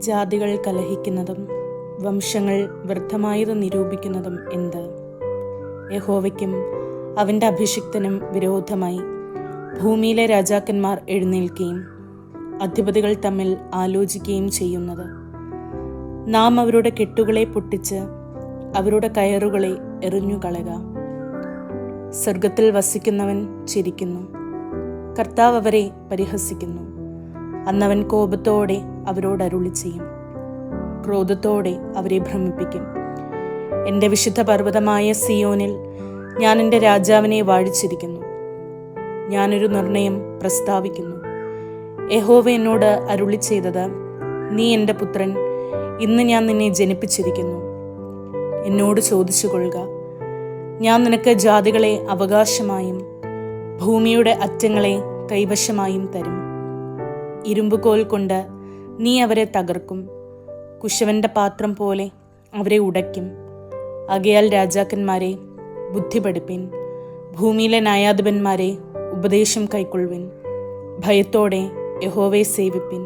ജാതികൾ കലഹിക്കുന്നതും വംശങ്ങൾ വ്യർത്ഥമായത് നിരൂപിക്കുന്നതും എന്ത്? യഹോവയ്ക്കും അവൻ്റെ അഭിഷിക്തനും വിരോധമായി ഭൂമിയിലെ രാജാക്കന്മാർ എഴുന്നേൽക്കുകയും അധിപതികൾ തമ്മിൽ ആലോചിക്കുകയും ചെയ്യുന്നത്. നാം അവരുടെ കെട്ടുകളെ പൊട്ടിച്ച് അവരുടെ കയറുകളെ എറിഞ്ഞുകളയുക. സ്വർഗത്തിൽ വസിക്കുന്നവൻ ചിരിക്കുന്നു, കർത്താവ് അവരെ പരിഹസിക്കുന്നു. അന്നവൻ കോപത്തോടെ അവരോട് അരുളി ചെയ്യും, ക്രോധത്തോടെ അവരെ ഭ്രമിപ്പിക്കും. എൻ്റെ വിശുദ്ധ പർവ്വതമായ സിയോനിൽ ഞാൻ എൻ്റെ രാജാവിനെ വാഴിച്ചിരിക്കുന്നു. ഞാനൊരു നിർണയം പ്രസ്താവിക്കുന്നു. യഹോവ എന്നോട് അരുളി ചെയ്തത്, നീ എൻ്റെ പുത്രൻ, ഇന്ന് ഞാൻ നിന്നെ ജനിപ്പിച്ചിരിക്കുന്നു. എന്നോട് ചോദിച്ചു കൊള്ളുക, ഞാൻ നിനക്ക് ജാതികളെ അവകാശമായും ഭൂമിയുടെ അറ്റങ്ങളെ കൈവശമായും തരും. ഇരുമ്പുകോൽ കൊണ്ട് നീ അവരെ തകർക്കും, കുശവന്റെ പാത്രം പോലെ അവരെ ഉടയ്ക്കും. ആകയാൽ രാജാക്കന്മാരെ ബുദ്ധി പഠിപ്പിൻ, ഭൂമിയിലെ ന്യായാധിപന്മാരെ ഉപദേശം കൈക്കൊള്ളുവിൻ. ഭയത്തോടെ യഹോവയെ സേവിപ്പിൻ,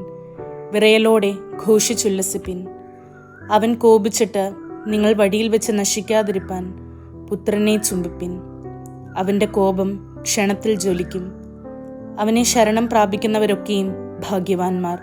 വിറയലോടെ ഘോഷിച്ചുല്ലസിപ്പിൻ. അവൻ കോപിച്ചിട്ട് നിങ്ങൾ വഴിയിൽ വെച്ച് നശിക്കാതിരിപ്പാൻ പുത്രനെ ചുംബിപ്പിൻ. അവൻ്റെ കോപം ക്ഷണത്തിൽ ജ്വലിക്കും. അവനെ ശരണം പ്രാപിക്കുന്നവരൊക്കെയും ഭാഗ്യവാന്മാർ.